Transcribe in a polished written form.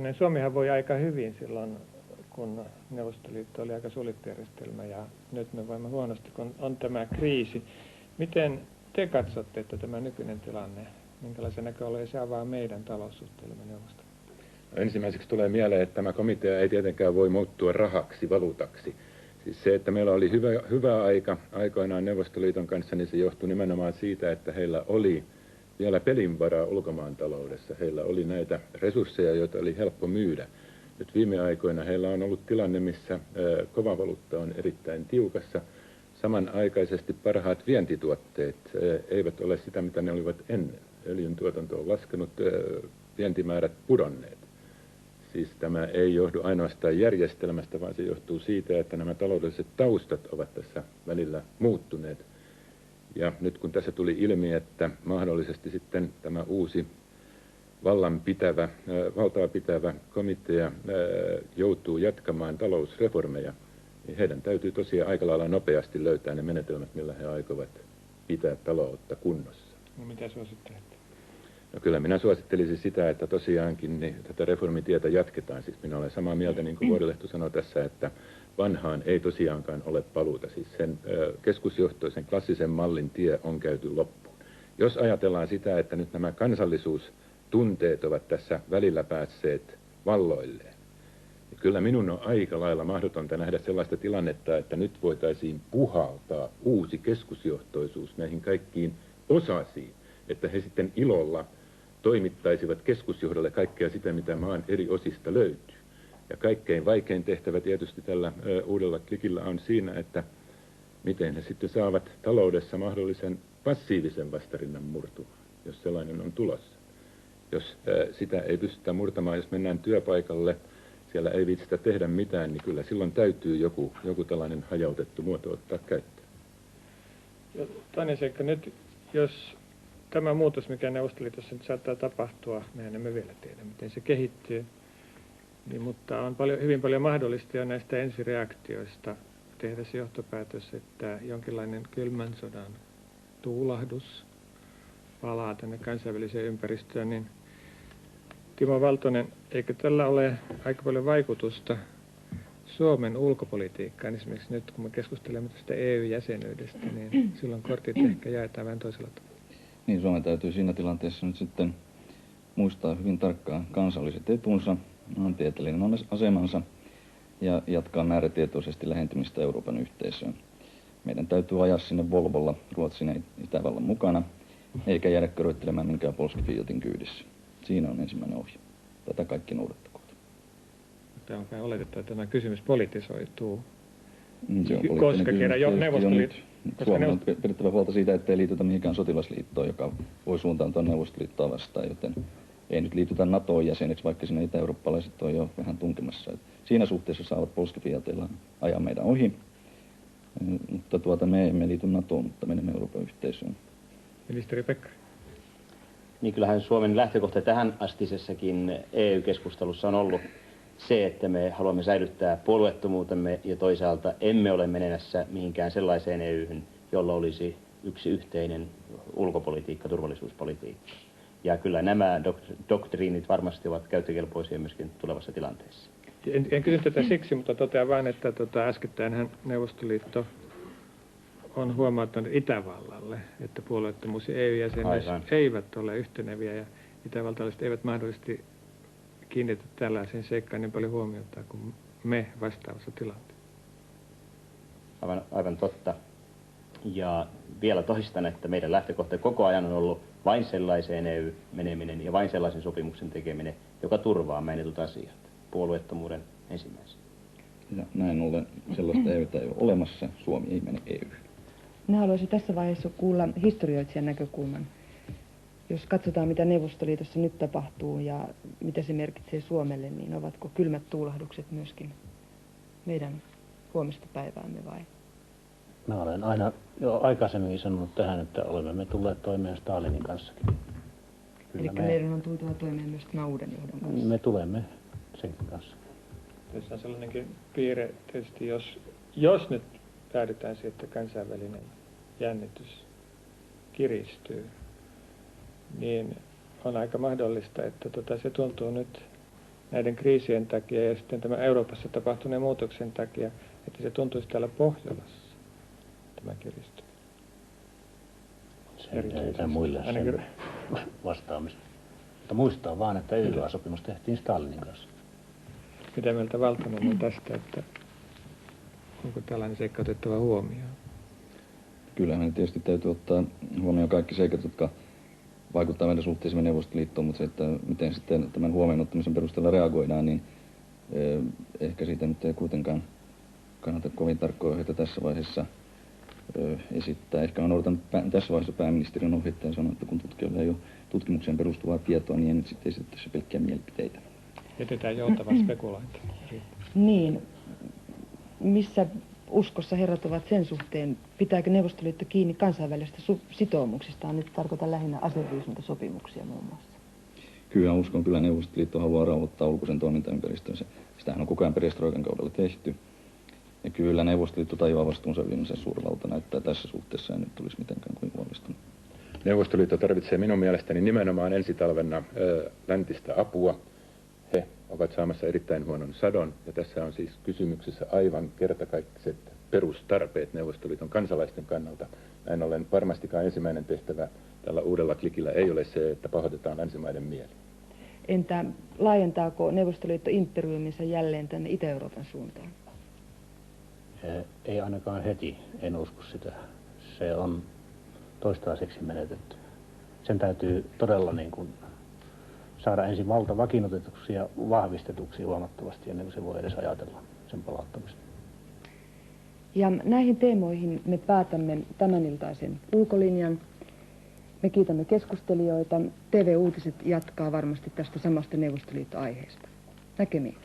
Tiusanen, Suomihan voi aika hyvin silloin, kun Neuvostoliitto oli aika suljettu järjestelmä, ja nyt me voimme huonosti, kun on tämä kriisi. Miten te katsotte, että tämä nykyinen tilanne, minkälaisia näköaloja se avaa meidän taloussuhteillemme Neuvostoliittoon? Ensimmäiseksi tulee mieleen, että tämä komitea ei tietenkään voi muuttua rahaksi, valuutaksi. Siis se, että meillä oli hyvä aika aikoinaan Neuvostoliiton kanssa, niin se johtui nimenomaan siitä, että heillä oli vielä pelinvaraa ulkomaan taloudessa. Heillä oli näitä resursseja, joita oli helppo myydä. Nyt viime aikoina heillä on ollut tilanne, missä kova valuutta on erittäin tiukassa. Samanaikaisesti parhaat vientituotteet eivät ole sitä, mitä ne olivat ennen. Öljyn tuotanto on laskenut, vientimäärät pudonneet. Siis tämä ei johdu ainoastaan järjestelmästä, vaan se johtuu siitä, että nämä taloudelliset taustat ovat tässä välillä muuttuneet. Ja nyt kun tässä tuli ilmi, että mahdollisesti sitten tämä uusi valtaa pitävä komitea joutuu jatkamaan talousreformeja, niin heidän täytyy tosiaan aika lailla nopeasti löytää ne menetelmät, millä he aikovat pitää taloutta kunnossa. No mitä suosittelette? No kyllä minä suosittelisin sitä, että tosiaankin niin tätä reformitietä jatketaan. Siis minä olen samaa mieltä, niin kuin Vuorilehto sanoi tässä, että vanhaan ei tosiaankaan ole paluuta. Siis sen keskusjohtoisen klassisen mallin tie on käyty loppuun. Jos ajatellaan sitä, että nyt nämä kansallisuustunteet ovat tässä välillä päässeet valloilleen, niin kyllä minun on aika lailla mahdotonta nähdä sellaista tilannetta, että nyt voitaisiin puhaltaa uusi keskusjohtoisuus näihin kaikkiin osasiin, että he sitten ilolla toimittaisivat keskusjohdolle kaikkea sitä, mitä maan eri osista löytyy. Ja kaikkein vaikein tehtävä tietysti tällä uudella klikillä on siinä, että miten he sitten saavat taloudessa mahdollisen passiivisen vastarinnan murtumaan, jos sellainen on tulossa. Jos sitä ei pystytä murtamaan, jos mennään työpaikalle, siellä ei viitsitä tehdä mitään, niin kyllä silloin täytyy joku tällainen hajautettu muoto ottaa käyttöön. Ja toinen seikka nyt, jos tämä muutos, mikä Neuvostoliitossa nyt saattaa tapahtua, mehän emme vielä tiedä, miten se kehittyy, niin, mutta on hyvin paljon mahdollista jo näistä ensireaktioista tehdä se johtopäätös, että jonkinlainen kylmän sodan tuulahdus palaa tänne kansainväliseen ympäristöön, niin Timo Valtonen, eikö tällä ole aika paljon vaikutusta Suomen ulkopolitiikkaan? Esimerkiksi nyt, kun me keskustelemme tästä EU-jäsenyydestä, niin silloin kortit ehkä jaetaan vähän toisella tavalla. Niin, Suomen täytyy siinä tilanteessa nyt sitten muistaa hyvin tarkkaan kansalliset etunsa, maantieteellinen asemansa ja jatkaa määrätietoisesti lähentymistä Euroopan yhteisöön. Meidän täytyy ajaa sinne Volvolla Ruotsin ja Itävallan mukana, eikä jäädä köröttelemään minkään Polski-Fiatin kyydissä. Siinä on ensimmäinen ohje. Tätä kaikki noudattakoot. Tämä on kai oletettava, että tämä kysymys politisoituu. Se on koska kerran jo Neuvostoliitto... Suomen on pidettävä huolta siitä, ettei liitytä mihinkään sotilasliittoon, joka voi suuntaantua Neuvostoliittoa vastaan, joten ei nyt liitytä NATOon jäseneksi, vaikka siinä itä-eurooppalaiset on jo vähän tunkemassa. Siinä suhteessa saavat Polski-Fiateilla ajaa meidän ohi, mutta me emme liity NATOon, mutta menemme Euroopan yhteisöön. Ministeri Pekkarinen. Niin kyllähän Suomen lähtökohta tähän astisessakin EU-keskustelussa on ollut se, että me haluamme säilyttää puolueettomuutemme ja toisaalta emme ole menemässä mihinkään sellaiseen EU:hyn, jolla olisi yksi yhteinen ulkopolitiikka, turvallisuuspolitiikka. Ja kyllä nämä doktriinit varmasti ovat käyttökelpoisia myöskin tulevassa tilanteessa. En kysy tätä siksi, mutta totean vain, että äskettäinhän Neuvostoliitto on huomauttanut Itävallalle, että puolueettomuus ja EU-jäsenyys eivät ole yhteneviä ja itävaltalaiset eivät mahdollisesti kiinnitä tällaiseen seikkaan niin paljon huomiota kuin me vastaavassa tilanteessa. Aivan totta. Ja vielä toistan, että meidän lähtökohta koko ajan on ollut vain sellaiseen EU-meneminen ja vain sellaisen sopimuksen tekeminen, joka turvaa mainitut asiat. Puolueettomuuden ensimmäisenä. Ja näin ollen sellaista EU:tä ei ole olemassa. Suomi ei mene EU:hyn. Minä haluaisin tässä vaiheessa kuulla historioitsijan näkökulman. Jos katsotaan, mitä Neuvostoliitossa nyt tapahtuu ja mitä se merkitsee Suomelle, niin ovatko kylmät tuulahdukset myöskin meidän huomista päiväämme vai? Mä olen aina jo aikaisemmin sanonut tähän, että olemme me tulleet toimeen Stalinin kanssakin. Eli meidän on tultava toimeen myös tämän uuden johdon kanssa. Me tulemme senkin kanssa. Tässä on sellainenkin piirre tietysti, jos nyt päädytään siihen, että kansainvälinen jännitys kiristyy, niin on aika mahdollista, että se tuntuu nyt näiden kriisien takia ja sitten tämän Euroopassa tapahtuneen muutoksen takia, että se tuntuisi täällä Pohjolassa, tämä kiristyminen. En muille sen vastaamista. Mutta muistaa vaan, että YYA-sopimus tehtiin Stalinin kanssa. Mitä mieltä Valtonen on tästä, että onko tällainen seikka otettava huomioon? Kyllähän tietysti täytyy ottaa huomioon kaikki seikat, jotka vaikuttaa meidän suhteisiin Neuvostoliittoon, mutta se, että miten sitten tämän huomioon ottamisen perusteella reagoidaan, niin ehkä siitä nyt ei kuitenkaan kannata kovin tarkkoja ohjeita tässä vaiheessa esittää. Ehkä on odotanut tässä vaiheessa pääministerin ohjeita ja sanoa, että kun tutkijoilla ei ole tutkimukseen perustuvaa tietoa, niin ei nyt sitten esitettäisi pelkkiä mielipiteitä. Jätetään joutava spekulointi. Niin, missä uskossa herrat ovat sen suhteen, pitääkö Neuvostoliitto kiinni kansainvälisistä sitoumuksistaan? Nyt tarkoitan lähinnä aseriisuntasopimuksia muun muassa. Kyllä uskon, kyllä Neuvostoliitto haluaa rauhoittaa ulkoisen toimintaympäristönsä. Sitähän on koko ajan perestroikan kaudella tehty. Ja kyllä Neuvostoliitto tajuaa vastuunsa viimeisen suurvaltana, että tässä suhteessa ei nyt tulisi mitenkään kuin huolestunut. Neuvostoliitto tarvitsee minun mielestäni nimenomaan ensi talvena läntistä apua. He ovat saamassa erittäin huonon sadon, ja tässä on siis kysymyksessä aivan kertakaikkiset perustarpeet Neuvostoliiton kansalaisten kannalta. Näin ollen varmastikaan ensimmäinen tehtävä tällä uudella klikillä ei ole se, että pahoitetaan länsimaiden mieli. Entä laajentaako Neuvostoliitto imperiuminsa jälleen tänne Itä-Euroopan suuntaan? Ei ainakaan heti, en usko sitä. Se on toistaiseksi menetetty. Sen täytyy todella niin kuin saada ensin valta vakiinnutetuksi ja vahvistetuksi huomattavasti ennen kuin se voi edes ajatella sen palauttamista. Ja näihin teemoihin me päätämme tämäniltaisen ulkolinjan. Me kiitämme keskustelijoita. TV Uutiset jatkaa varmasti tästä samasta Neuvostoliitto-aiheesta. Näkemiin.